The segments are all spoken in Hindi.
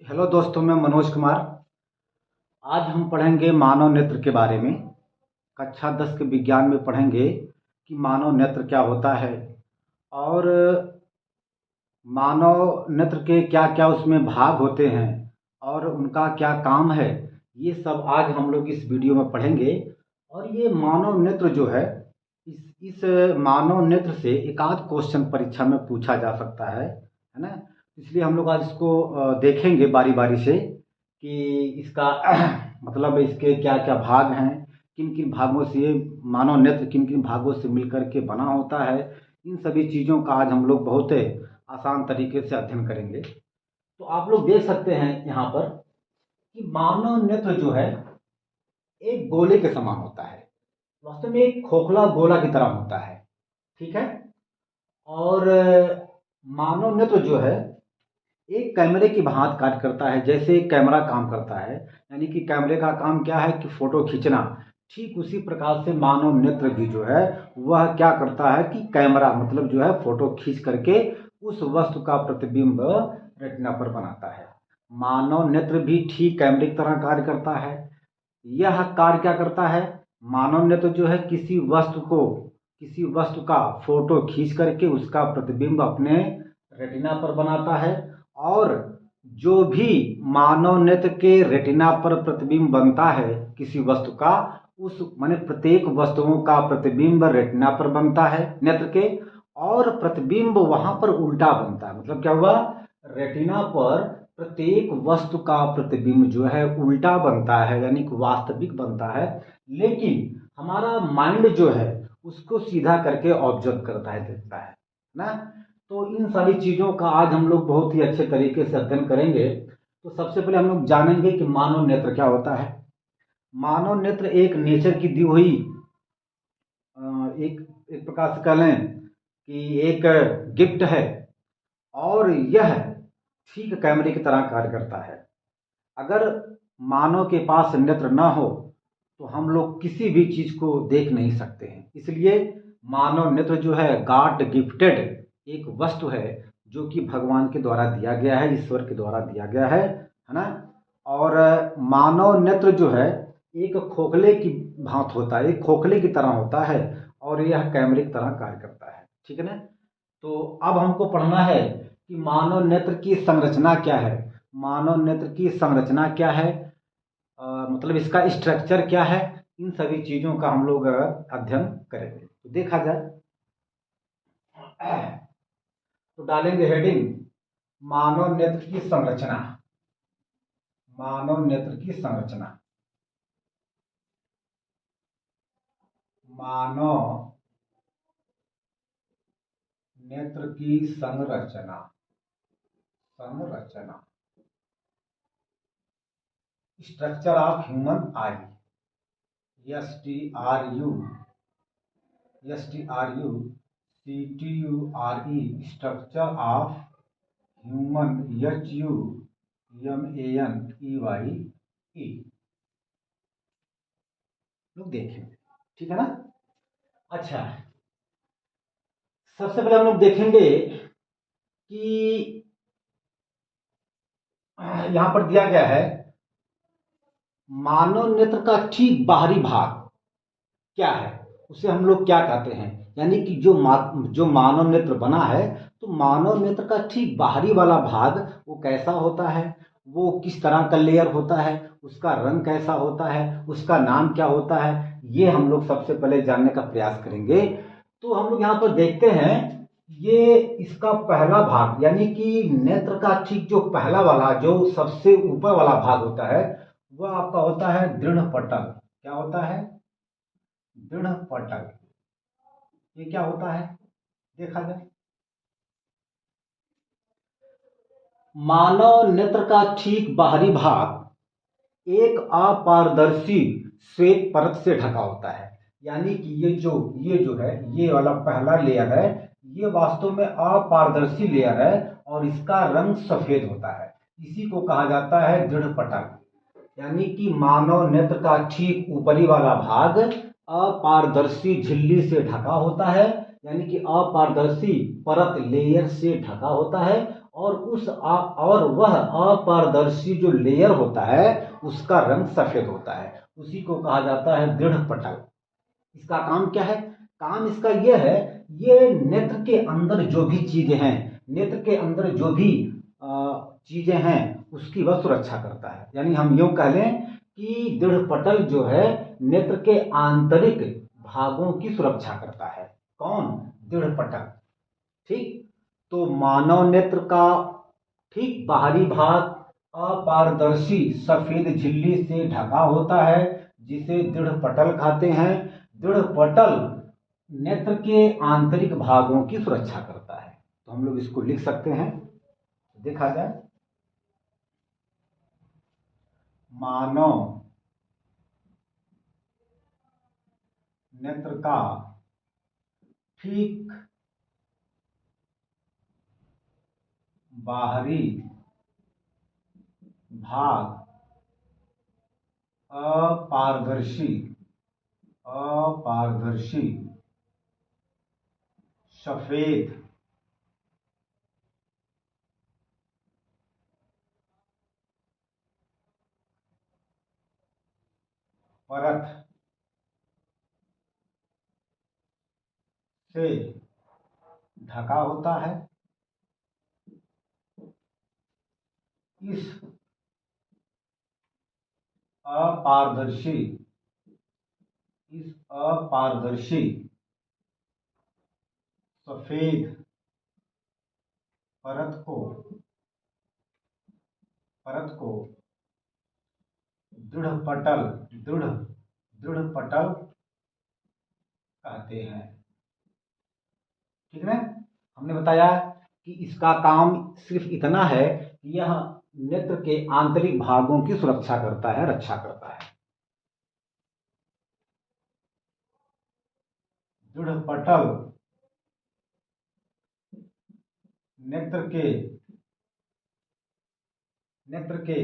हेलो दोस्तों, मैं मनोज कुमार। आज हम पढ़ेंगे मानव नेत्र के बारे में। कक्षा 10 के विज्ञान में पढ़ेंगे कि मानव नेत्र क्या होता है और मानव नेत्र के क्या क्या उसमें भाग होते हैं और उनका क्या काम है। ये सब आज हम लोग इस वीडियो में पढ़ेंगे। और ये मानव नेत्र जो है, इस मानव नेत्र से एक आध क्वेश्चन परीक्षा में पूछा जा सकता है ना। इसलिए हम लोग आज इसको देखेंगे बारी बारी से कि इसका मतलब इसके क्या क्या भाग हैं, किन किन भागों से ये मानव नेत्र किन किन भागों से मिलकर के बना होता है। इन सभी चीज़ों का आज हम लोग बहुत आसान तरीके से अध्ययन करेंगे। तो आप लोग देख सकते हैं यहाँ पर कि मानव नेत्र जो है एक गोले के समान होता है। वास्तव में एक खोखला गोला की तरह होता है, ठीक है। और मानव नेत्र जो है एक कैमरे की भांति कार्य करता है। जैसे एक कैमरा काम करता है, यानी कि कैमरे का काम क्या है कि फोटो खींचना, ठीक उसी प्रकार से मानव नेत्र भी जो है वह क्या करता है कि कैमरा मतलब जो है फोटो खींच करके उस वस्तु का प्रतिबिंब रेटिना पर बनाता है। मानव नेत्र भी ठीक कैमरे की तरह कार्य करता है। यह कार्य क्या करता है, मानव नेत्र जो है किसी वस्तु का फोटो खींच करके उसका प्रतिबिंब अपने रेटिना पर बनाता है। और जो भी मानव नेत्र के रेटिना पर प्रतिबिंब बनता है किसी वस्तु का, उस माने प्रत्येक वस्तुओं का प्रतिबिंब रेटिना पर बनता है नेत्र के। और प्रतिबिंब वहां पर उल्टा बनता है। मतलब क्या हुआ, रेटिना पर प्रत्येक वस्तु का प्रतिबिंब जो है उल्टा बनता है, यानी कि वास्तविक बनता है। लेकिन हमारा माइंड जो है उसको सीधा करके ऑब्जर्व करता है, देखता है ना। तो इन सारी चीज़ों का आज हम लोग बहुत ही अच्छे तरीके से अध्ययन करेंगे। तो सबसे पहले हम लोग जानेंगे कि मानव नेत्र क्या होता है। मानव नेत्र एक नेचर की दी हुई एक एक प्रकार से कह लें कि एक गिफ्ट है। और यह ठीक कैमरे की तरह कार्य करता है। अगर मानव के पास नेत्र ना हो तो हम लोग किसी भी चीज को देख नहीं सकते हैं। इसलिए मानव नेत्र जो है गॉड गिफ्टेड एक वस्तु है, जो कि भगवान के द्वारा दिया गया है, ईश्वर के द्वारा दिया गया है ना। और मानव नेत्र जो है एक खोखले की भांत होता है, एक खोखले की तरह होता है। और यह कैमरे की तरह कार्य करता है, ठीक है ना। तो अब हमको पढ़ना है कि मानव नेत्र की संरचना क्या है। मानव नेत्र की संरचना क्या है, मतलब इसका स्ट्रक्चर क्या है। इन सभी चीजों का हम लोग अध्ययन करेंगे। तो देखा जाए तो डालेंगे हेडिंग मानव नेत्र की संरचना। मानव नेत्र की संरचना, मानव नेत्र की संरचना, संरचना structure of human I. STRUCTURE structure of human HUMANEYE लोग देखेंगे, ठीक है ना। अच्छा, सबसे पहले हम लोग देखेंगे कि यहां पर दिया गया है मानव नेत्र का ठीक बाहरी भाग क्या है, उसे हम लोग क्या कहते हैं। यानी कि जो मानव नेत्र बना है, तो मानव नेत्र का ठीक बाहरी वाला भाग वो कैसा होता है, वो किस तरह का लेयर होता है, उसका रंग कैसा होता है, उसका नाम क्या होता है, ये हम लोग सबसे पहले जानने का प्रयास करेंगे। तो हम लोग यहाँ पर देखते हैं, ये इसका पहला भाग यानी कि नेत्र का ठीक जो पहला वाला जो सबसे ऊपर वाला भाग होता है, वह आपका होता है दृढ़ पटल। क्या होता है, दृढ़ पटल। ये क्या होता है, देखा जाए। मानव नेत्र का ठीक बाहरी भाग एक अपारदर्शी श्वेत परत से ढका होता है। यानी कि ये जो है, ये वाला पहला लेयर है, ये वास्तव में अपारदर्शी लेयर है और इसका रंग सफेद होता है। इसी को कहा जाता है दृढ़ पटल। यानी कि मानव नेत्र का ठीक ऊपरी वाला भाग अपारदर्शी झिल्ली से ढका होता है, यानी कि अपारदर्शी परत लेयर से ढका होता है। और वह अपारदर्शी जो लेयर होता है उसका रंग सफेद होता है, उसी को कहा जाता है दृढ़ पटल। इसका काम क्या है? काम इसका यह है, ये नेत्र के अंदर जो भी चीजें हैं, नेत्र के अंदर जो भी चीजें हैं उसकी वह सुरक्षा करता है। यानी हम यूं कह लें कि दृढ़ पटल जो है नेत्र के आंतरिक भागों की सुरक्षा करता है। कौन? दृढ़ पटल। ठीक। तो मानव नेत्र का ठीक बाहरी भाग अपारदर्शी सफेद झिल्ली से ढका होता है, जिसे दृढ़ पटल कहते हैं। दृढ़ पटल नेत्र के आंतरिक भागों की सुरक्षा करता है। तो हम लोग इसको लिख सकते हैं, देखा जाए, मानव नेत्र का ठीक बाहरी भाग अपारदर्शी सफेद परत से ढका होता है। इस अपारदर्शी सफेद परत को दृढ़ पटल कहते हैं। ठीक है। हमने बताया कि इसका काम सिर्फ इतना है कि यह नेत्र के आंतरिक भागों की सुरक्षा करता है, रक्षा करता है। दृढ़ पटल नेत्र के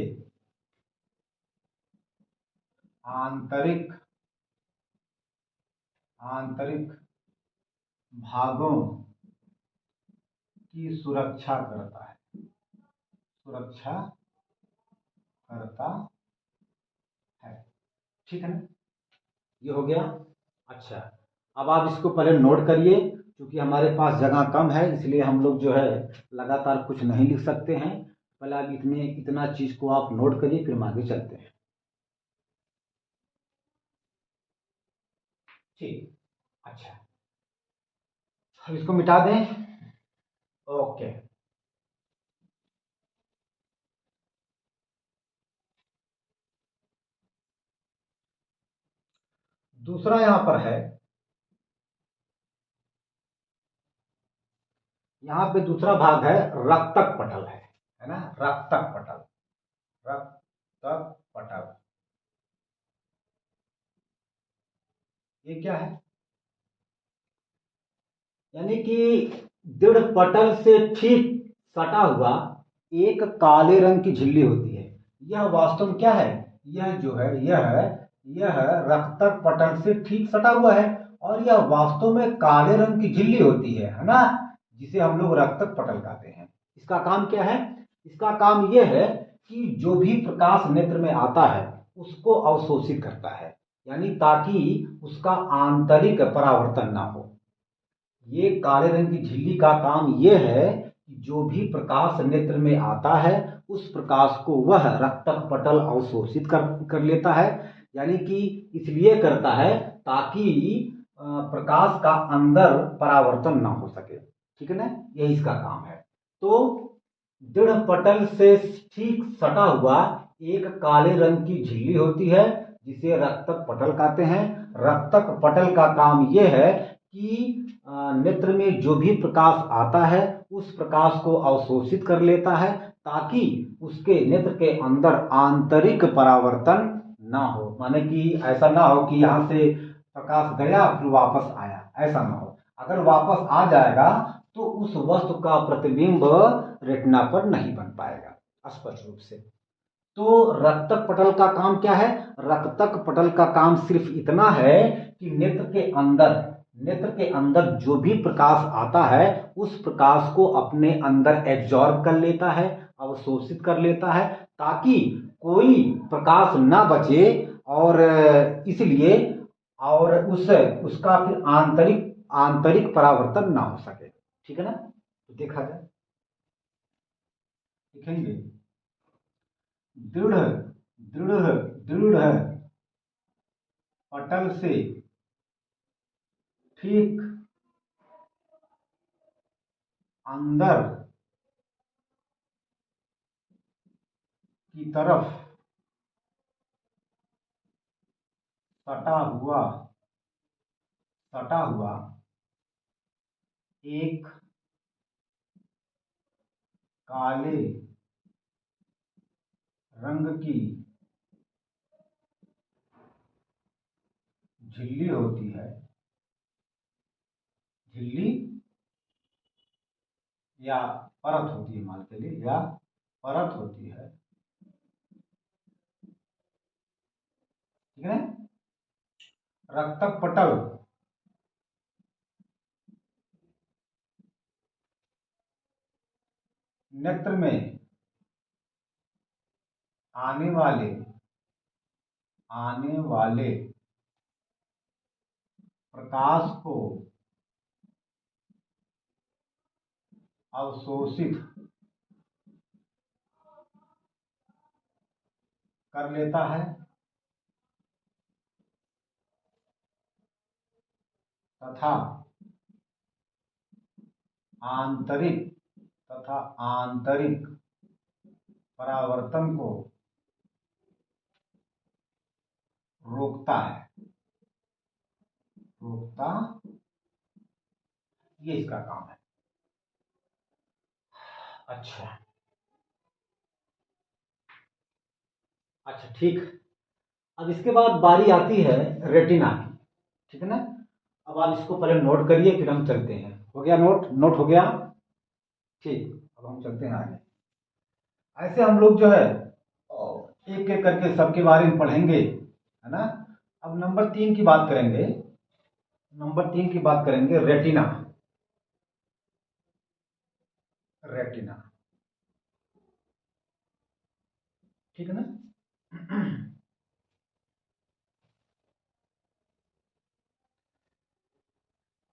आंतरिक भागों की सुरक्षा करता है, ठीक है ना? ये हो गया। अच्छा, अब आप इसको पहले नोट करिए, क्योंकि हमारे पास जगह कम है, इसलिए हम लोग जो है लगातार कुछ नहीं लिख सकते हैं। पहले आप इतना चीज को आप नोट करिए, फिर हम आगे चलते हैं। ठीक। अच्छा, अब इसको मिटा दें। ओके। दूसरा यहां पर है, यहां पे दूसरा भाग है रक्तक पटल है ना? रक्तक पटल ये क्या है? यानी कि दृढ़ पटल से ठीक सटा हुआ एक काले रंग की झिल्ली होती है। यह वास्तव में क्या है? यह जो है यह रक्तक पटल से ठीक सटा हुआ है, और यह वास्तव में काले रंग की झिल्ली होती है ना? जिसे हम लोग रक्तक पटल कहते हैं। इसका काम क्या है? इसका काम यह है कि जो भी प्रकाश नेत्र में आता है उसको अवशोषित करता है, यानी ताकि उसका आंतरिक परावर्तन ना हो। ये काले रंग की झिल्ली का काम यह है कि जो भी प्रकाश नेत्र में आता है उस प्रकाश को वह रक्तक पटल अवशोषित कर लेता है। यानी कि इसलिए करता है ताकि प्रकाश का अंदर परावर्तन ना हो सके। ठीक है ना? यही इसका काम है। तो दृढ़ पटल से ठीक सटा हुआ एक काले रंग की झिल्ली होती है, जिसे रक्तक पटल कहते हैं। रक्तक पटल का काम यह है कि नेत्र में जो भी प्रकाश आता है उस प्रकाश को अवशोषित कर लेता है, ताकि उसके नेत्र के अंदर आंतरिक परावर्तन ना हो। माने कि ऐसा ना हो कि यहाँ से प्रकाश गया फिर वापस आया, ऐसा ना हो। अगर वापस आ जाएगा तो उस वस्तु का प्रतिबिंब रेटिना पर नहीं बन पाएगा स्पष्ट रूप से। तो रक्तक पटल का काम क्या है? रक्तक पटल का काम सिर्फ इतना है कि नेत्र के अंदर जो भी प्रकाश आता है उस प्रकाश को अपने अंदर एब्जॉर्ब कर लेता है, अवशोषित कर लेता है, ताकि कोई प्रकाश ना बचे और इसलिए और उसका फिर आंतरिक आंतरिक परावर्तन ना हो सके। ठीक है ना? तो देखा जाए, लिखेंगे दृढ़ दृढ़ दृढ़ पटल से ठीक अंदर की तरफ सटा हुआ सटा हुआ एक काले रंग की झिल्ली होती है। झिल्ली या परत होती है, मान के लिए, या परत होती है। ठीक है? रक्तक पटल नेत्र में आने वाले प्रकाश को अवशोषित कर लेता है तथा आंतरिक परावर्तन को रोकता है। ये इसका काम है। अच्छा अच्छा, ठीक। अब इसके बाद बारी आती है रेटिना की। ठीक है ना? अब आप इसको पहले नोट करिए, फिर हम चलते हैं। हो गया नोट? नोट हो गया? ठीक। अब हम चलते हैं आगे। ऐसे हम लोग जो है एक एक करके सबके बारे में पढ़ेंगे, है ना? अब नंबर 3 की बात करेंगे। रेटिना। रेटिना, ठीक है ना?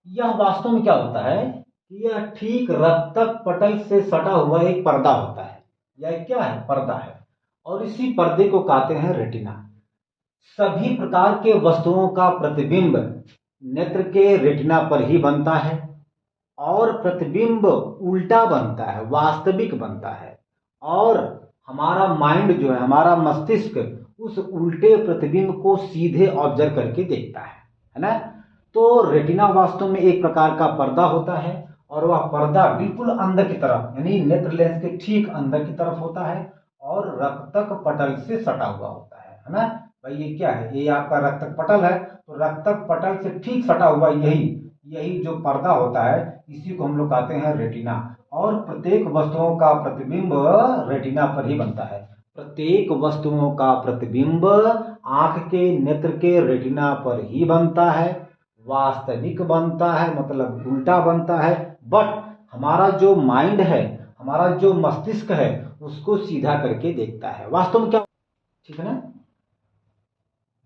यह वास्तव में क्या होता है कि यह ठीक रक्तक पटल से सटा हुआ एक पर्दा होता है। यह क्या है? पर्दा है। और इसी पर्दे को कहते हैं रेटिना। सभी प्रकार के वस्तुओं का प्रतिबिंब नेत्र के रेटिना पर ही बनता है, और प्रतिबिंब उल्टा बनता है, वास्तविक बनता है। और हमारा माइंड जो है, हमारा मस्तिष्क, उस उल्टे प्रतिबिंब को सीधे ऑब्जर्व करके देखता है ना? तो रेटिना वास्तव में एक प्रकार का पर्दा होता है, और वह पर्दा बिल्कुल अंदर की तरफ, यानी नेत्र लेंस के ठीक अंदर की तरफ होता है, और रक्तक पटल से सटा हुआ होता है ना? भाई ये क्या है? ये आपका रक्तक पटल है, तो रक्तक पटल से ठीक सटा हुआ यही यही जो पर्दा होता है, इसी को हम लोग कहते हैं रेटिना। और प्रत्येक वस्तुओं का प्रतिबिंब रेटिना पर ही बनता है। प्रत्येक वस्तुओं का प्रतिबिंब आंख के नेत्र के रेटिना पर ही बनता है, वास्तविक बनता है, मतलब उल्टा बनता है। बट हमारा जो माइंड है, हमारा जो मस्तिष्क है, उसको सीधा करके देखता है। वास्तव में क्या, ठीक है ना?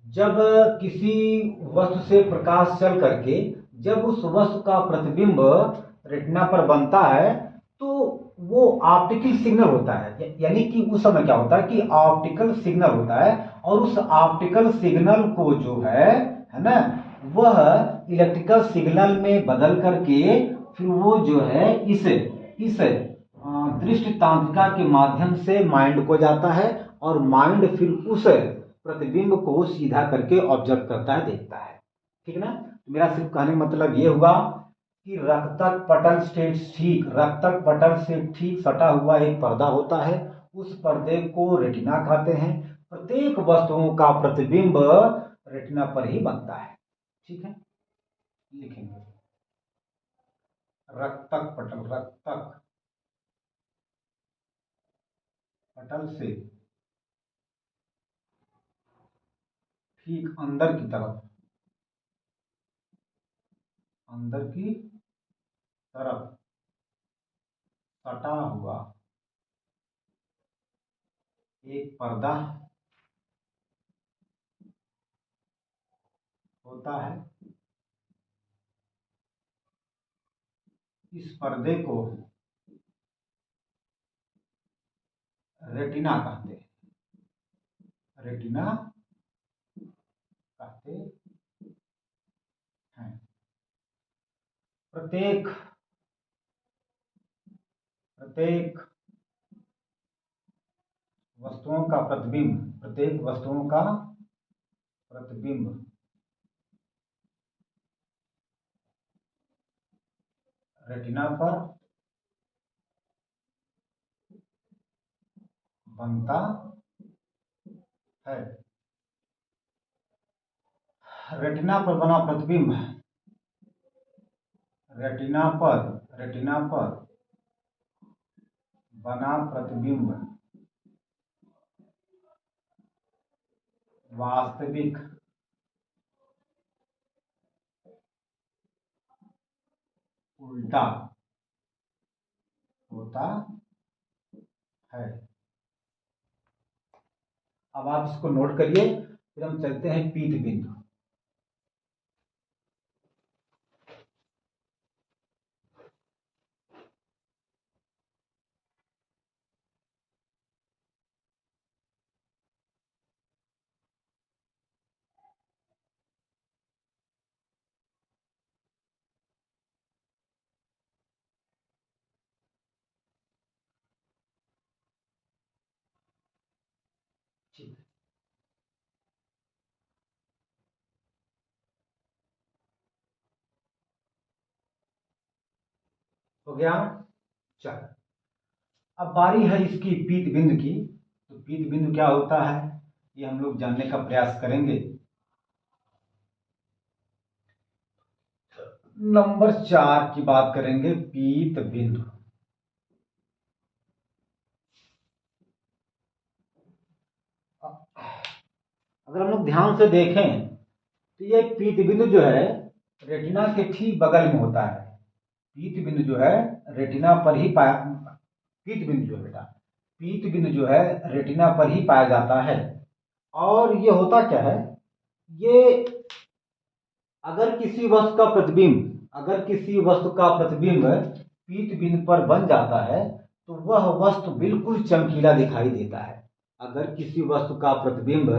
जब किसी वस्तु से प्रकाश चल करके जब उस वस्तु का प्रतिबिंब रेटिना पर बनता है, तो वो ऑप्टिकल सिग्नल होता है। यानी कि उस समय क्या होता है कि ऑप्टिकल सिग्नल होता है, और उस ऑप्टिकल सिग्नल को जो है ना, वह इलेक्ट्रिकल सिग्नल में बदल करके फिर वो जो है इस दृष्टि तांत्रिका के माध्यम से माइंड को जाता है, और माइंड फिर उस प्रतिबिंब को सीधा करके ऑब्जर्व करता है, देखता है। ठीक है ना? तो मेरा सिर्फ कहने का मतलब ये हुआ कि रक्तक पटल से ठीक सटा हुआ एक पर्दा होता है। उस पर्दे को रेटिना कहते हैं। प्रत्येक वस्तुओं का प्रतिबिंब रेटिना पर ही बनता है। ठीक है? लिखेंगे रक्तक पटल से ठीक अंदर की तरफ अंदर की तरफ सटा हुआ एक पर्दा होता है। इस पर्दे को रेटिना कहते हैं। रेटिना कहते हैं। प्रत्येक वस्तुओं का प्रतिबिंब, प्रत्येक वस्तुओं का प्रतिबिंब रेटिना पर बनता है। रेटिना पर बना प्रतिबिंब रेटिना पर बना प्रतिबिंब वास्तविक उल्टा होता है। अब आप इसको नोट करिए, फिर हम चलते हैं पीत बिंदु। ठीक हो गया। चल, अब बारी है इसकी पीत बिंदु की। तो पीत बिंदु क्या होता है ये हम लोग जानने का प्रयास करेंगे। नंबर 4 की बात करेंगे, पीत बिंदु। अगर हम लोग ध्यान से देखें तो ये पीत बिंदु जो है रेटिना के ठीक बगल में होता है। पीत बिंदु जो है रेटिना पर ही पाया पीत बिंदु जो है बेटा, पीत बिंदु जो है रेटिना पर ही पाया जाता है। और ये होता क्या है, ये अगर किसी वस्तु का प्रतिबिंब पीत बिंदु पर बन जाता है तो वह वस्तु बिल्कुल चमकीला दिखाई देता है। अगर किसी वस्तु का प्रतिबिंब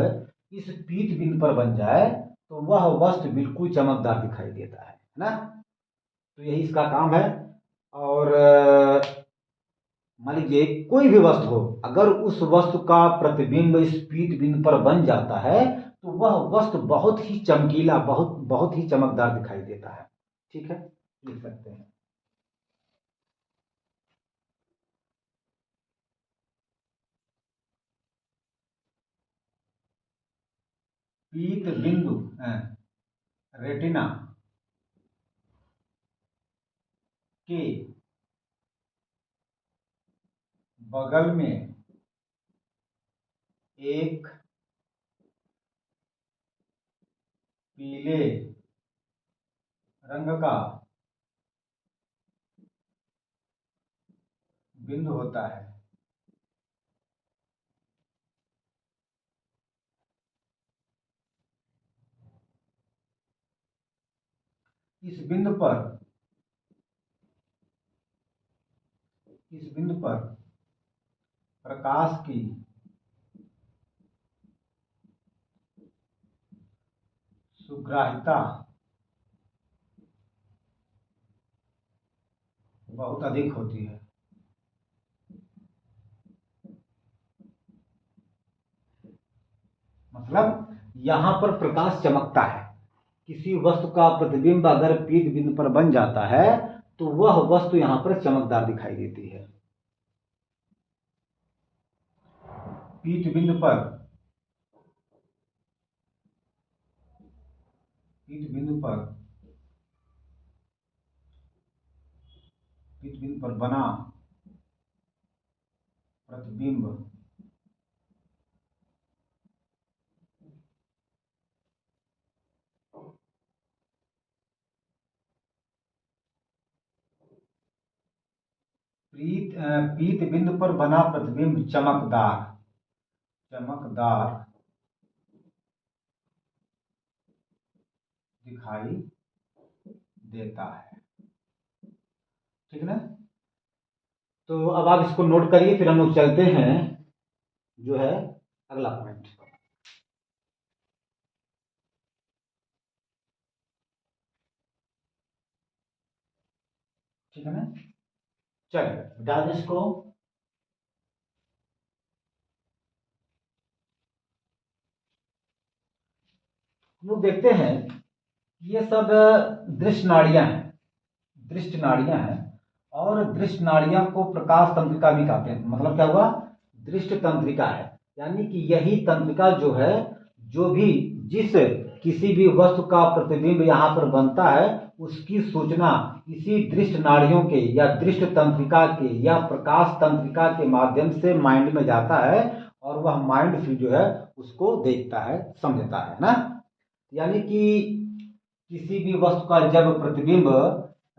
इस पीत बिंदु पर बन जाए तो वह वस्तु बिल्कुल चमकदार दिखाई देता है ना। तो यही इसका काम है। और मान लीजिए कोई भी वस्तु हो, अगर उस वस्तु का प्रतिबिंब इस पीत बिंदु पर बन जाता है तो वह वस्तु बहुत ही चमकीला, बहुत बहुत ही चमकदार दिखाई देता है। ठीक है, लिख सकते हैं। पीत बिंदु रेटिना के बगल में एक पीले रंग का बिंदु होता है। इस बिंदु पर प्रकाश की सुग्राह्यता बहुत अधिक होती है। मतलब यहां पर प्रकाश चमकता है। किसी वस्तु का प्रतिबिंब अगर पीत बिंदु पर बन जाता है तो वह वस्तु यहां पर चमकदार दिखाई देती है। पीत बिंदु पर पीत बिंदु पर पीत बिंदु पर बना प्रतिबिंब पीत बिंदु पर बना प्रतिबिंब चमकदार दिखाई देता है। ठीक है ना। तो अब आप इसको नोट करिए, फिर हम लोग चलते हैं जो है अगला पॉइंट। ठीक है ना। चलिए डाल दें इसको। हम लोग देखते हैं ये सब दृष्ट नाड़ियां हैं, दृष्ट नाड़ियां हैं, और दृष्ट नाड़ियां को प्रकाश तंत्रिका भी कहते हैं। मतलब क्या हुआ, दृष्ट तंत्रिका है, यानी कि यही तंत्रिका जो है, जो भी जिस किसी भी वस्तु का प्रतिबिंब यहाँ पर बनता है उसकी सूचना इसी दृष्ट नाड़ियों के या दृष्ट तंत्रिका के या प्रकाश तंत्रिका के माध्यम से माइंड में जाता है, और वह माइंड फिर जो है उसको देखता है, समझता है ना। यानी कि किसी भी वस्तु का जब प्रतिबिंब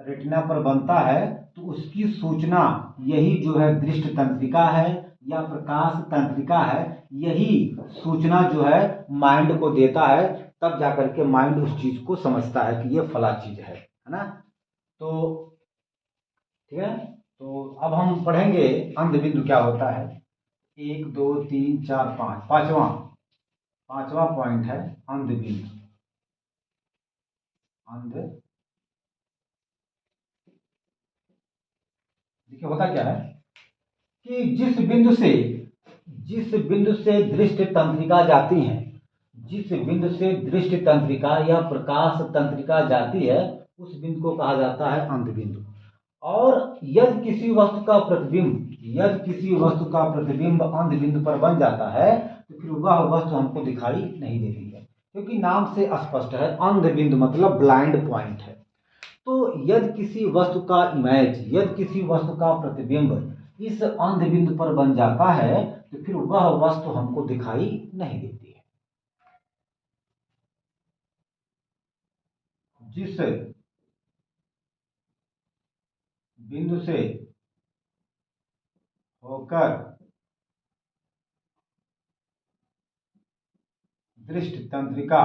रेटिना पर बनता है तो उसकी सूचना यही जो है दृष्ट तंत्रिका है या प्रकाश तंत्रिका है, यही सूचना जो है माइंड को देता है। तब जाकर के माइंड उस चीज को समझता है कि ये फला चीज है ना। तो ठीक है। तो अब हम पढ़ेंगे अंध बिंदु क्या होता है। 1 2 3 4 5, पांचवा पॉइंट है अंध बिंदु। अंध, देखिए होता क्या है कि जिस बिंदु से दृष्टि तंत्रिका जाती है, जिस बिंदु से दृष्टि तंत्रिका या प्रकाश तंत्रिका जाती है उस बिंदु को कहा जाता है अंध बिंदु। और यदि किसी वस्तु का प्रतिबिंब अंध बिंदु पर बन जाता है तो फिर वह वस्तु हमको दिखाई नहीं देती है, क्योंकि नाम से स्पष्ट है अंध बिंदु मतलब ब्लाइंड पॉइंट है। तो यदि किसी वस्तु का इमेज, यदि किसी वस्तु का प्रतिबिंब इस अंध बिंदु पर बन जाता है तो फिर वह वस्तु हमको दिखाई नहीं देती है। जिस बिंदु से होकर दृष्ट तंत्रिका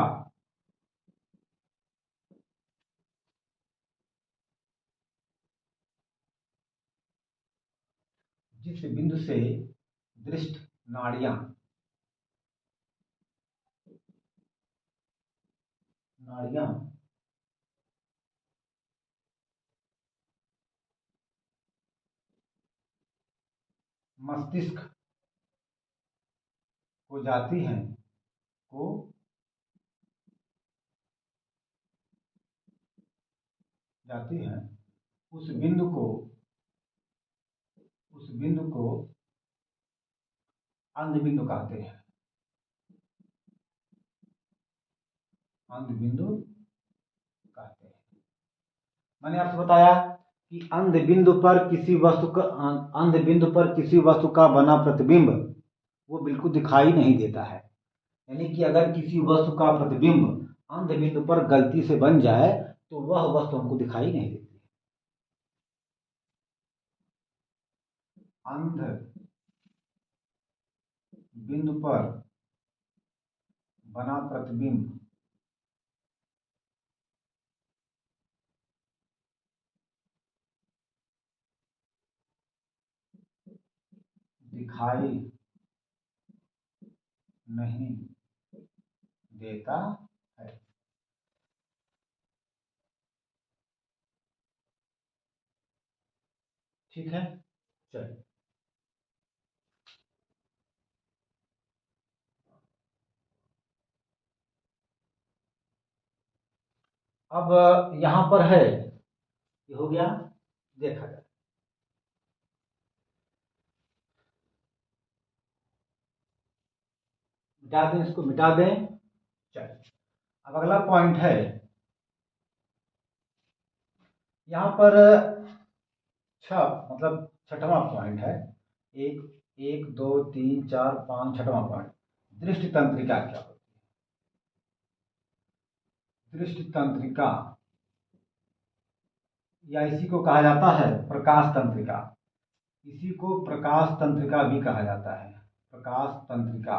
जिस बिंदु से दृष्ट नाड़ियां नाड़ियां मस्तिष्क को जाती हैं, को जाती हैं, उस बिंदु को अंध बिंदु कहते हैं। अंध बिंदु कहते हैं। मैंने आपसे बताया कि अंध बिंदु पर किसी वस्तु का बना प्रतिबिंब वो बिल्कुल दिखाई नहीं देता है। यानी कि अगर किसी वस्तु का प्रतिबिंब अंध बिंदु पर गलती से बन जाए तो वह वस्तु हमको दिखाई नहीं देती। अंध बिंदु पर बना प्रतिबिंब दिखाई नहीं देता है। ठीक है। चलिए अब यहां पर है, ये हो गया, देखा जाए। मिटा दें, इसको मिटा दें। चलिए अब अगला पॉइंट है, यहां पर मतलब छठवां पॉइंट है। एक एक दो तीन चार पांच, छठवां पॉइंट दृष्टि तंत्रिका क्या होती है। दृष्टि तंत्रिका या इसी को कहा जाता है प्रकाश तंत्रिका। इसी को प्रकाश तंत्रिका भी कहा जाता है, प्रकाश तंत्रिका,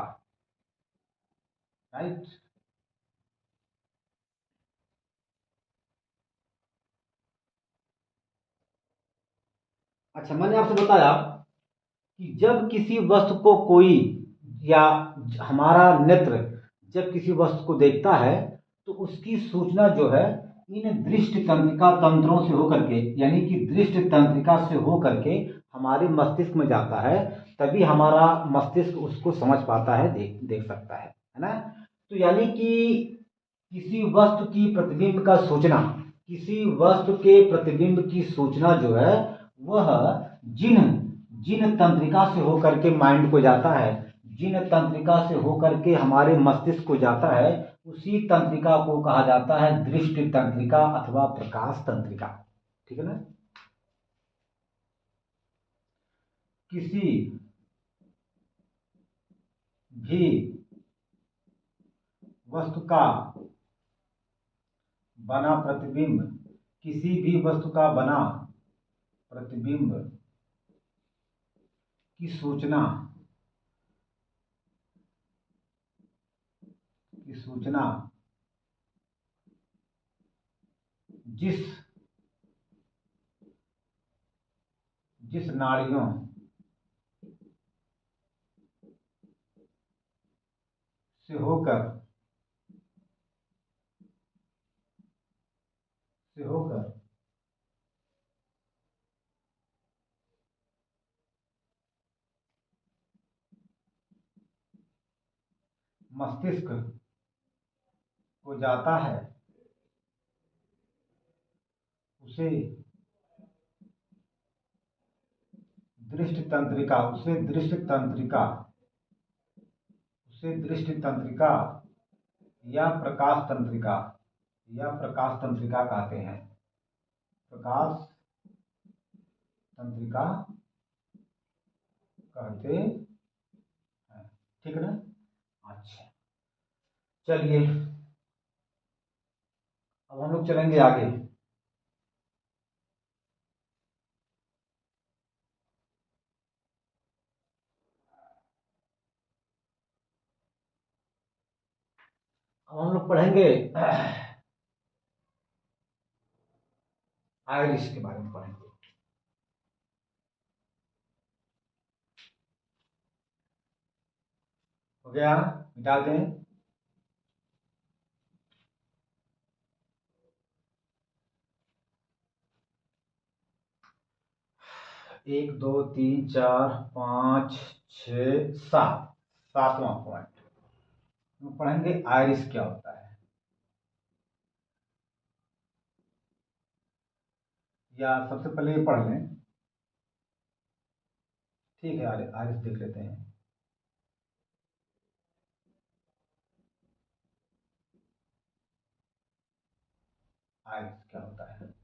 राइट। अच्छा, मैंने आपसे बताया कि जब किसी वस्तु को कोई या हमारा नेत्र जब किसी वस्तु को देखता है तो उसकी सूचना जो है इन दृष्टि तंत्रिका तंत्रों से होकर के, यानी कि दृष्टि तंत्रिका से होकर के हमारे मस्तिष्क में जाता है, तभी हमारा मस्तिष्क उसको समझ पाता है, देख देख सकता है ना। तो यानी कि किसी वस्तु की प्रतिबिंब का सूचना, किसी वस्तु के प्रतिबिंब की सूचना जो है वह जिन जिन तंत्रिका से होकर के माइंड को जाता है, जिन तंत्रिका से होकर के हमारे मस्तिष्क को जाता है, उसी तंत्रिका को कहा जाता है दृष्टि तंत्रिका अथवा प्रकाश तंत्रिका। ठीक है ना। किसी भी वस्तु का बना प्रतिबिंब, किसी भी वस्तु का बना प्रतिबिंब की सूचना जिस जिस नाड़ियों से होकर से होकर मस्तिष्क को जाता है उसे दृष्टि तंत्रिका, उसे दृष्टि तंत्रिका या प्रकाश तंत्रिका कहते हैं, प्रकाश तंत्रिका कहते हैं। ठीक है ना। अच्छा, चलिए अब हम लोग चलेंगे आगे। अब हम लोग पढ़ेंगे आयरिश के बारे में पढ़ेंगे। हो गया, मिटा दें। 1 2 3 4 5 6 7, 7वां पॉइंट हम पढ़ेंगे आयरिस क्या होता है, या सबसे पहले ये पढ़ लें। ठीक है, आयरिस देख लेते हैं। आयरिस क्या होता है।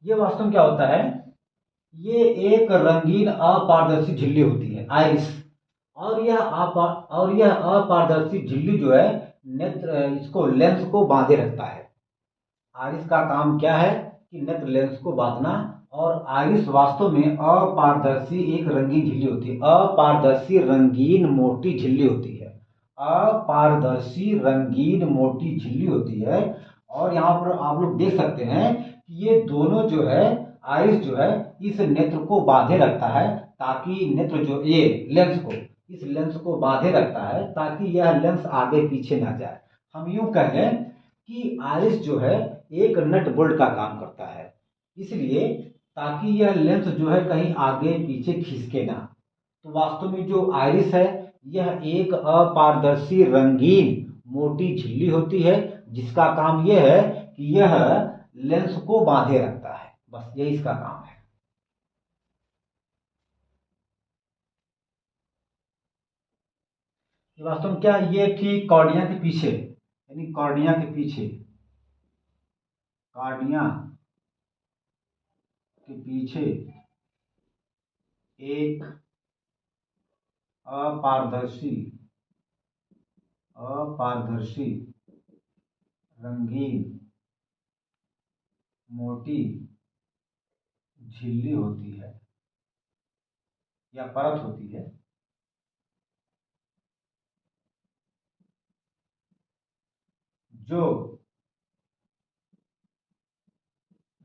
ये वास्तव में क्या होता है, ये एक रंगीन अपारदर्शी झिल्ली होती है आइरिस। और यह अपारदर्शी झिल्ली जो है नेत्र इसको लेंस को बांधे रखता है। आइरिस का काम क्या है कि नेत्र लेंस को बांधना। और आइरिस वास्तव में अपारदर्शी एक रंगीन झिल्ली होती है, अपारदर्शी रंगीन मोटी झिल्ली होती है, अपारदर्शी रंगीन मोटी झिल्ली होती है। और यहाँ पर आप लोग देख सकते हैं कि ये दोनों जो है आइरिस जो है इस नेत्र को बांधे रखता है, ताकि नेत्र जो ये लेंस को इस लेंस को बांधे रखता है ताकि यह लेंस आगे पीछे ना जाए। हम यूं कह लें कि आइरिस जो है एक नट बोल्ट का काम करता है, इसलिए ताकि यह लेंस जो है कहीं आगे पीछे खिसके ना। तो वास्तव में जो आइरिस है यह एक अपारदर्शी रंगीन मोटी झिल्ली होती है, जिसका काम यह है कि यह लेंस को बांधे रखता है, बस यही इसका काम है। वास्तव में क्या, ये ठीक कॉर्निया के पीछे, यानी कॉर्निया के पीछे, कॉर्निया के पीछे एक अपारदर्शी अपारदर्शी, रंगीन, मोटी झिल्ली होती है या परत होती है जो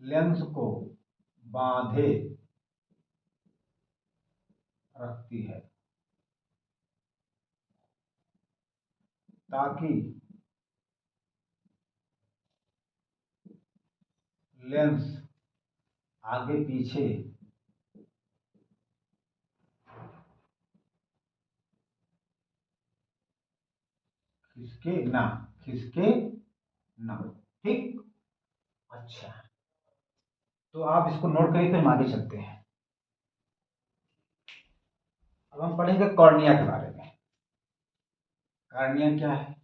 लेंस को बांधे रखती है ताकि लेंस आगे पीछे खिसके ना। ठीक। अच्छा, तो आप इसको नोट करिए, फिर हम आगे चलते हैं। अब हम पढ़ेंगे कॉर्निया के बारे में। कॉर्निया क्या है?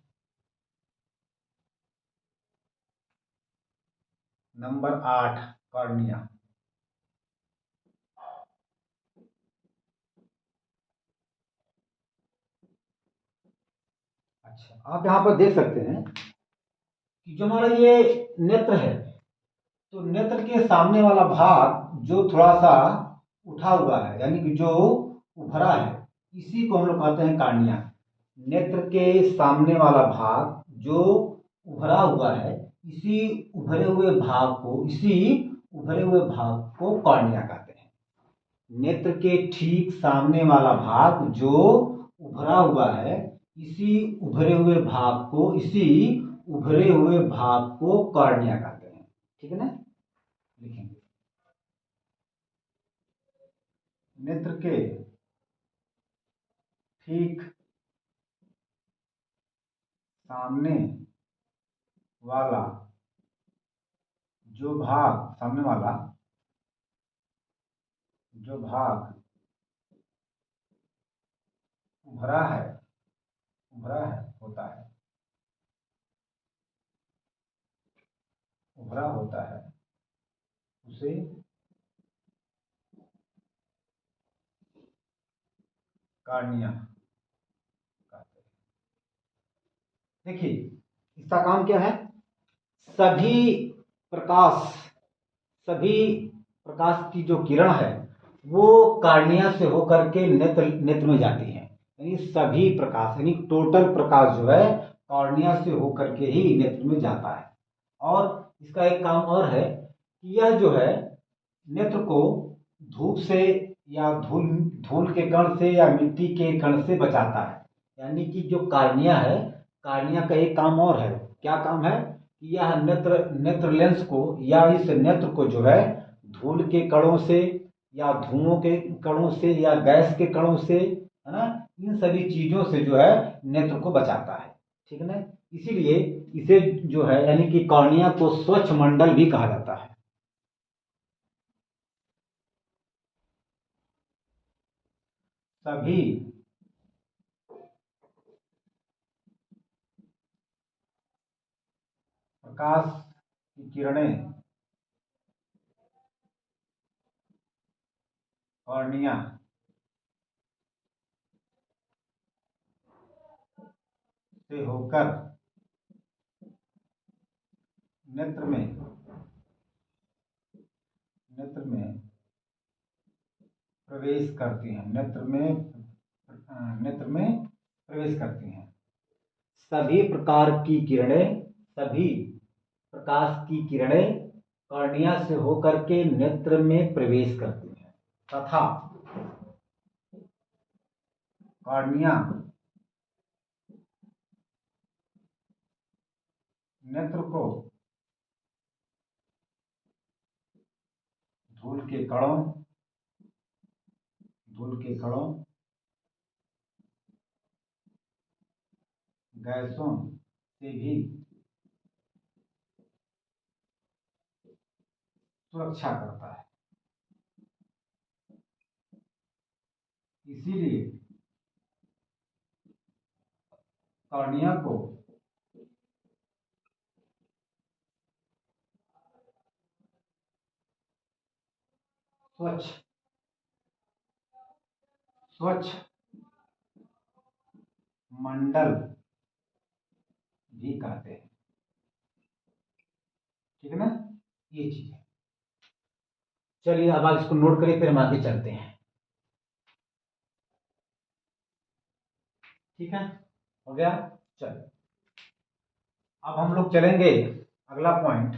Number 8, cornea. अच्छा, आप यहाँ पर देख सकते हैं कि जो हमारा ये नेत्र है, तो नेत्र के सामने वाला भाग जो थोड़ा सा उठा हुआ है, यानी कि जो उभरा है, इसी को हम लोग कहते हैं कॉर्निया। नेत्र के सामने वाला भाग जो उभरा हुआ है, इसी उभरे हुए भाग को कॉर्निया कहते हैं। नेत्र के ठीक सामने वाला भाग जो उभरा हुआ है, इसी उभरे हुए भाग को कॉर्निया कहते हैं। ठीक है ना? लिखेंगे नेत्र के ठीक सामने वाला जो भाग उभरा होता है उसे कॉर्निया कहते हैं। देखिए, इसका काम क्या है? सभी प्रकाश सभी प्रकाश की जो किरण है वो कॉर्निया से होकर के नेत्र में जाती है। यानी सभी प्रकाश, यानी टोटल प्रकाश जो है कॉर्निया से होकर के ही नेत्र में जाता है। और इसका एक काम और है कि यह जो है नेत्र को धूप से या धूल धूल के कण से या मिट्टी के कण से बचाता है। यानी कि जो कार्निया है, कार्निया का एक काम और है। क्या काम है? कि यह नेत्र लेंस को या इस नेत्र को जो है धूल के कणों से या धुओं के कणों से या गैस के कणों से, है ना, इन सभी चीजों से जो है नेत्र को बचाता है। ठीक है ना? इसीलिए इसे जो है यानी कि कॉर्निया को स्वच्छ मंडल भी कहा जाता है। सभी प्रकाश की किरणें कॉर्निया से होकर नेत्र में प्रवेश करती हैं। नेत्र में प्रवेश करती हैं। सभी प्रकाश की किरणें कॉर्निया से होकर के नेत्र में प्रवेश करती हैं तथा कॉर्निया नेत्र को धूल के कणों, गैसों से भी सुरक्षा करता है। इसीलिए कॉर्निया को स्वच्छ स्वच्छ मंडल भी कहते हैं। ठीक है ना, ये चीज है। चलिए अब आप इसको नोट करिए, फिर हम आगे चलते हैं। ठीक है, हो गया। चलिए अब हम लोग चलेंगे अगला पॉइंट,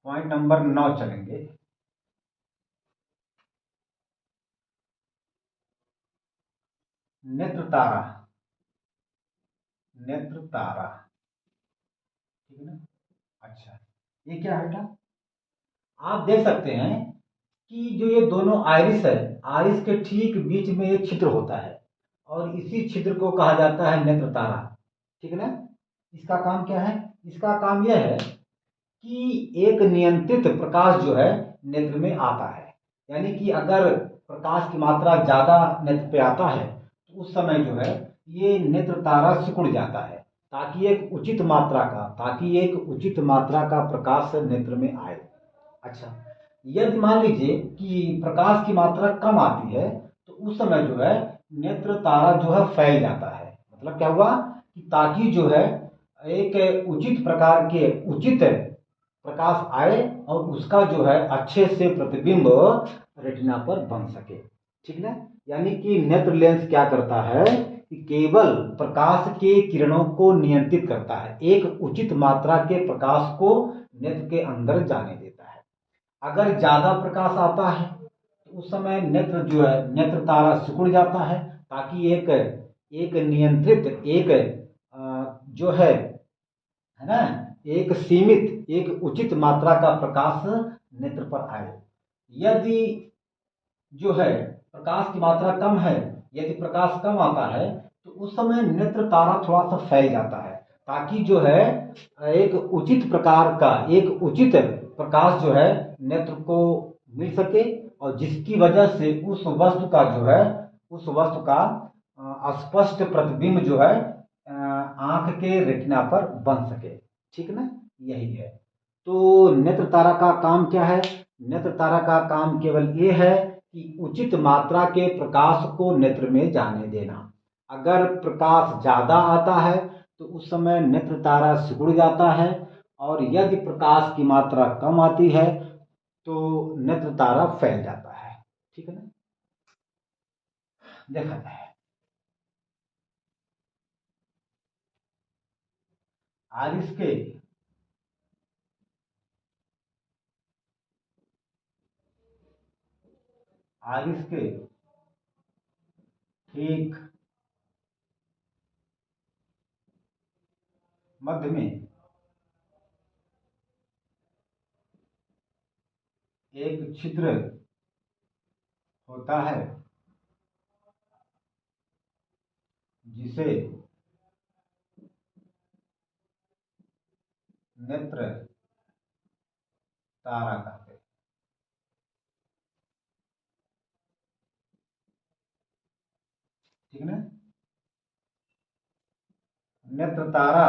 पॉइंट नंबर 9 चलेंगे। नेत्र तारा, नेत्र तारा। ठीक है ना। अच्छा, ये क्या है बेटा? आप देख सकते हैं कि जो ये दोनों आइरिस है, आइरिस के ठीक बीच में एक छिद्र होता है और इसी छिद्र को कहा जाता है नेत्र तारा। ठीक है ना। इसका काम क्या है? इसका काम यह है कि एक नियंत्रित प्रकाश जो है नेत्र में आता है। यानी कि अगर प्रकाश की मात्रा ज्यादा नेत्र पे आता है तो उस समय जो है ये नेत्र तारा सिकुड़ जाता है, ताकि एक उचित मात्रा का प्रकाश नेत्र में आए। अच्छा, यदि मान लीजिए कि प्रकाश की मात्रा कम आती है तो उस समय जो है नेत्र तारा जो है फैल जाता है। मतलब क्या हुआ कि ताकि जो है एक उचित प्रकार के उचित प्रकाश आए और उसका जो है अच्छे से प्रतिबिंब रेटिना पर बन सके। ठीक ना। यानी कि नेत्र लेंस क्या करता है कि केवल प्रकाश के किरणों को नियंत्रित करता है, एक उचित मात्रा के प्रकाश को नेत्र के अंदर जाने देता है। अगर ज्यादा प्रकाश आता है तो उस समय नेत्र जो है नेत्र तारा सिकुड़ जाता है, ताकि एक एक नियंत्रित एक जो है ना, एक सीमित एक उचित मात्रा का प्रकाश नेत्र पर आए। यदि जो है प्रकाश की मात्रा कम है, यदि प्रकाश कम आता है तो उस समय नेत्र तारा थोड़ा सा फैल जाता है, ताकि जो है एक उचित प्रकार का एक उचित प्रकाश जो है नेत्र को मिल सके और जिसकी वजह से उस वस्तु का जो है उस वस्तु का स्पष्ट प्रतिबिंब जो है आंख के रेटिना पर बन सके। ठीक ना, यही है। तो नेत्र तारा का काम क्या है? नेत्र तारा का काम केवल ये है कि उचित मात्रा के प्रकाश को नेत्र में जाने देना। अगर प्रकाश ज्यादा आता है तो उस समय नेत्र तारा सिकुड़ जाता है, और यदि प्रकाश की मात्रा कम आती है तो नेत्र तारा फैल जाता है। ठीक है ना, देखा जाए आरिस के आरिस के ठीक मध्य में एक छिद्र होता है जिसे नेत्र तारा कहते हैं। ठीक है ना। नेत्र तारा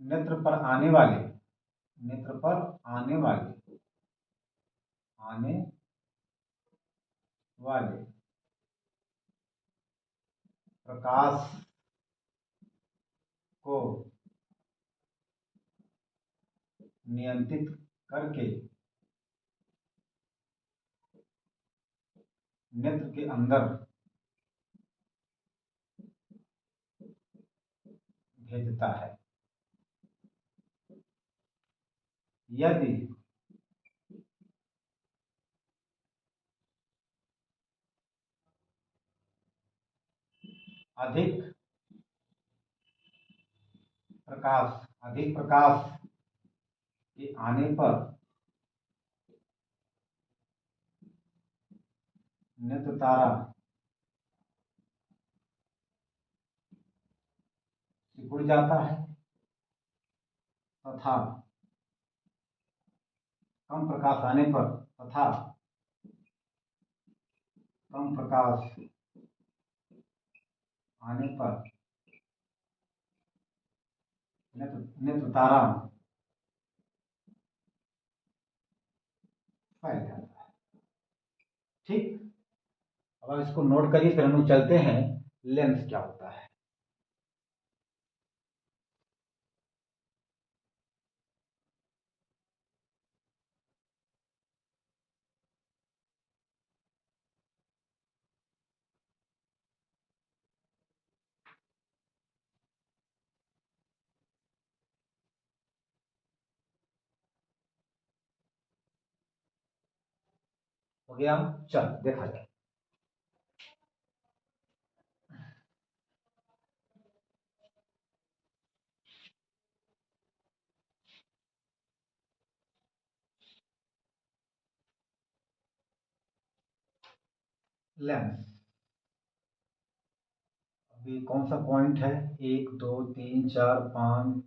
नेत्र पर आने वाले नेत्र पर आने वाले प्रकाश को नियंत्रित करके नेत्र के अंदर भेजता है। यदि अधिक अधिक प्रकाश के आने पर नेत्र तारा सिकुड़ जाता है तथा कम प्रकाश आने पर तथा कम प्रकाश आने पर नेत्र तारा फैल जाता है। ठीक, अब आप इसको नोट करिए, फिर हम लोग चलते हैं लेंस क्या होता है। हो गया, चल देखा जाए। लेंस, अभी कौन सा पॉइंट है? 1 2 3 4 5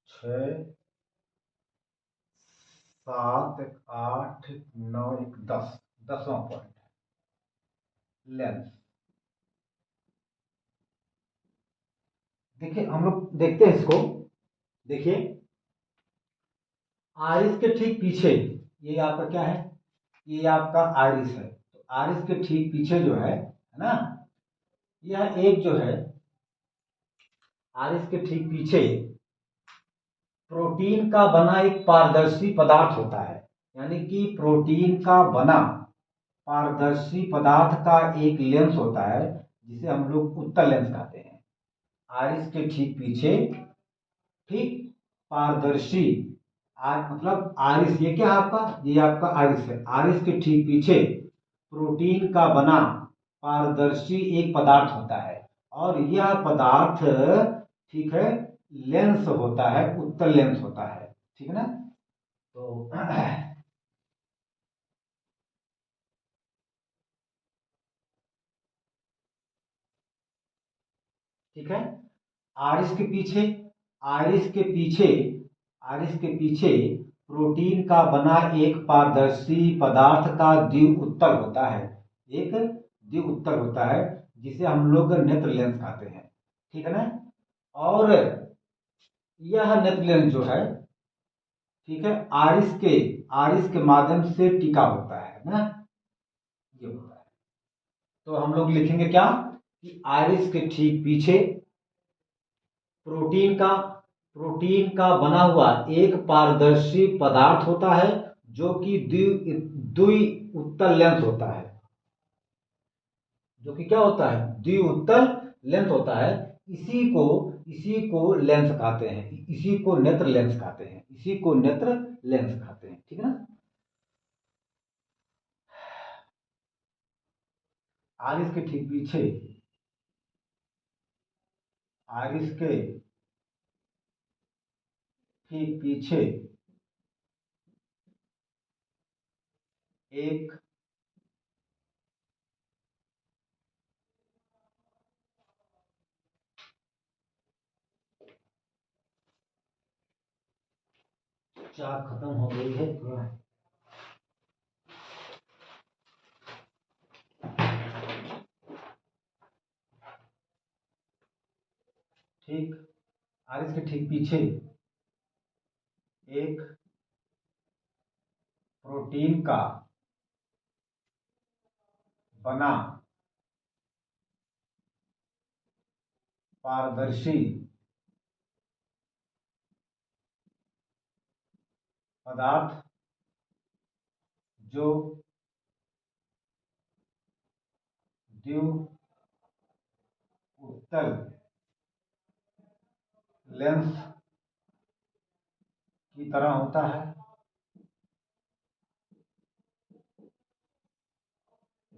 6 7 8 9 10, 10वां पॉइंट है लेंस। देखिए हम लोग देखते हैं इसको। देखिए आरिस के ठीक पीछे, ये आपका क्या है? ये आपका आरिस है। तो आरिस के ठीक पीछे जो है ना, यह एक जो है आरिस के ठीक पीछे प्रोटीन का बना एक पारदर्शी पदार्थ होता है। यानी कि प्रोटीन का बना पारदर्शी पदार्थ का एक लेंस होता है, जिसे हम लोग उत्तल लेंस कहते हैं। आरिस के ठीक पीछे, ठीक, पारदर्शी, मतलब आरिस, ये क्या है आपका? ये आपका आरिस है। आरिस के ठीक पीछे प्रोटीन का बना पारदर्शी एक पदार्थ होता है, और यह पदार्थ, ठीक है, लेंस होता है, उत्तल लेंस होता है। ठीक है ना? तो ठीक है, आरिस के पीछे, आरिस के पीछे, आरिस के पीछे प्रोटीन का बना एक पारदर्शी पदार्थ का द्वि उत्तल होता है। एक द्वि उत्तल होता है, जिसे हम लोग नेत्र लेंस कहते हैं। ठीक है ना? और यह नेत्र लेंस जो है, ठीक है, आरिस के माध्यम से टिका होता है ना, ये होता है। तो हम लोग लिखेंगे क्या कि आरिस के ठीक पीछे प्रोटीन का प्रोटीन का बना हुआ एक पारदर्शी पदार्थ होता है, जो कि द्वि उत्तल लेंस होता है। जो कि क्या होता है? द्वि उत्तल लेंस होता है। इसी को लेंस कहते हैं, इसी को नेत्र लेंस कहते हैं, इसी को नेत्र लेंस कहते हैं। ठीक है ना? आरिस के ठीक पीछे, आरिस के ठीक पीछे एक चार खत्म हो गई है थोड़ा। ठीक, आरिस के ठीक पीछे एक प्रोटीन का बना पारदर्शी पदार्थ, जो द्वि उत्तल लेंस की तरह होता है,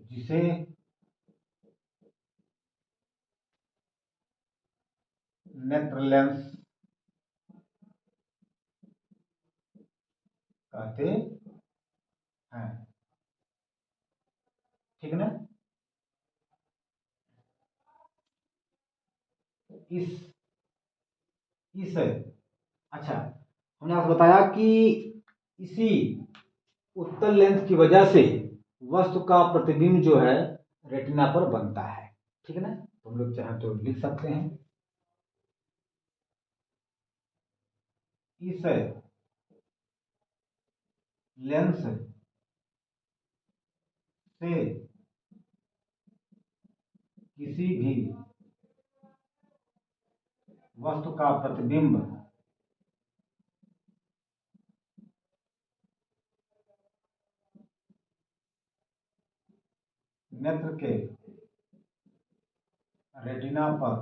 जिसे नेत्र लेंस कहते हैं। ठीक है ना? इस इस अच्छा, हमने आपको बताया कि इसी उत्तल लेंस की वजह से वस्तु का प्रतिबिंब जो है रेटिना पर बनता है। ठीक है ना? तो हम लोग चाहें तो लिख सकते हैं, इस लेंस से किसी भी वस्तु का प्रतिबिंब नेत्र के रेटिना पर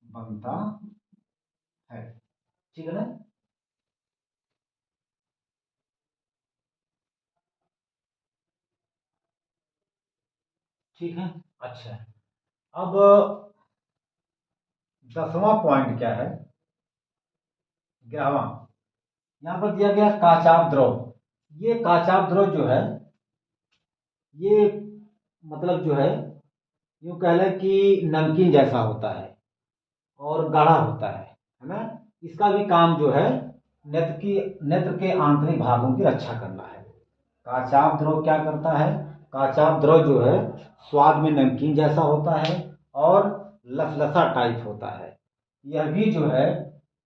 बनता है। ठीक है ना। ठीक है। अच्छा, अब 10वां पॉइंट क्या है, 11वां, यहां पर दिया गया काचाभ द्रव। ये काचाभ द्रव जो है, ये मतलब जो है यूं कह लें कि नमकीन जैसा होता है और गाढ़ा होता है ना। इसका भी काम जो है नेत्र के आंतरिक भागों की रक्षा करना है। काचाभ द्रव क्या करता है, काचाभ द्रव जो है स्वाद में नमकीन जैसा होता है और लसलसा टाइप होता है। यह भी जो है,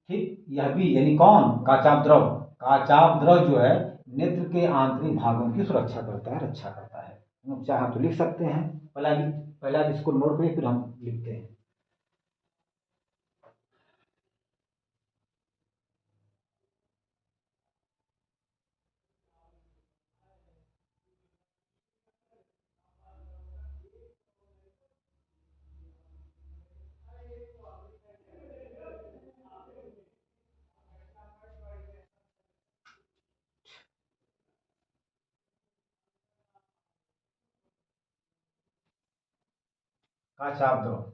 ठीक, यह भी यानी कौन, काचाभ द्रव, काचाभ द्रव जो है नेत्र के आंतरिक भागों की सुरक्षा करता है, रक्षा करता है। हम चाहे तो लिख सकते हैं, पहला इसको नोट करिए फिर हम लिखते हैं। काचाभ द्रव,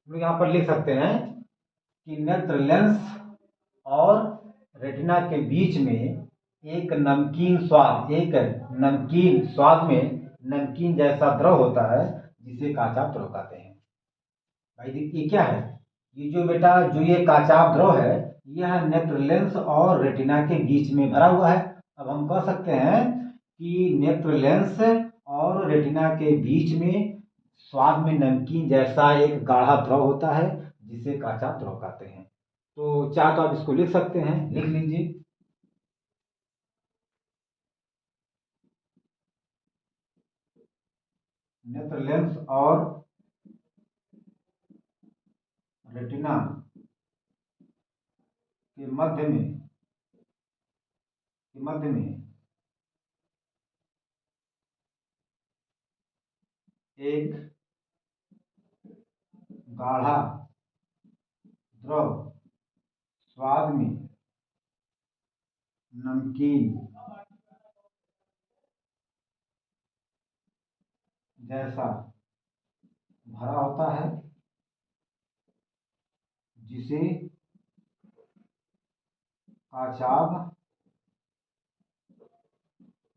हम यहाँ पर लिख सकते हैं कि नेत्र लेंस और रेटिना के बीच में एक नमकीन स्वाद में नमकीन जैसा द्रव होता है जिसे काचाभ द्रव कहते हैं। भाई देखिए क्या है, ये जो बेटा जो ये काचाभ द्रव है, यह नेत्र लेंस और रेटिना के बीच में भरा हुआ है। अब हम कह सकते हैं कि नेत्र लेंस और रेटिना के बीच में स्वाद में नमकीन जैसा एक गाढ़ा द्रव होता है जिसे काचाभ द्रव कहते हैं। तो चाहे तो आप इसको लिख सकते हैं, लिख लीजिए। नेत्र लेंस और रेटिना के मध्य में एक गाढ़ा द्रव स्वाद में नमकीन जैसा भरा होता है जिसे काचाभ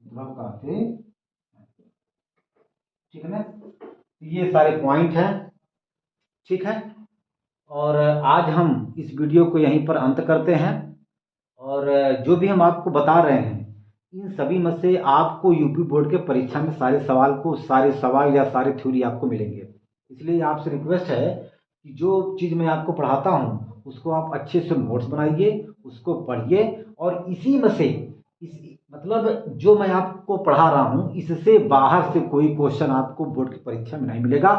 द्रव कहते हैं। ठीक है ना। ये सारे पॉइंट हैं। ठीक है, और आज हम इस वीडियो को यहीं पर अंत करते हैं। और जो भी हम आपको बता रहे हैं, इन सभी में से आपको यूपी बोर्ड के परीक्षा में सारे सवाल या सारे थ्योरी आपको मिलेंगे। इसलिए आपसे रिक्वेस्ट है कि जो चीज़ मैं आपको पढ़ाता हूँ उसको आप अच्छे से नोट्स बनाइए, उसको पढ़िए, और इसी में से मतलब जो मैं आपको पढ़ा रहा हूँ इससे बाहर से कोई क्वेश्चन आपको बोर्ड की परीक्षा में नहीं मिलेगा,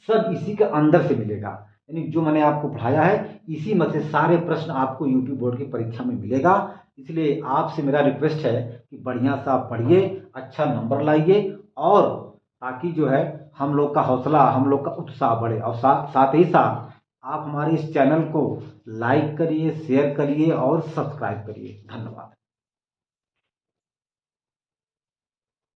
सब इसी के अंदर से मिलेगा। यानी जो मैंने आपको पढ़ाया है इसी में से सारे प्रश्न आपको यूपी बोर्ड की परीक्षा में मिलेगा। इसलिए आपसे मेरा रिक्वेस्ट है कि बढ़िया सा पढ़िए, अच्छा नंबर लाइए, और ताकि जो है हम लोग का हौसला, हम लोग का उत्साह बढ़े। और साथ ही साथ आप हमारे इस चैनल को लाइक करिए, शेयर करिए और सब्सक्राइब करिए। धन्यवाद।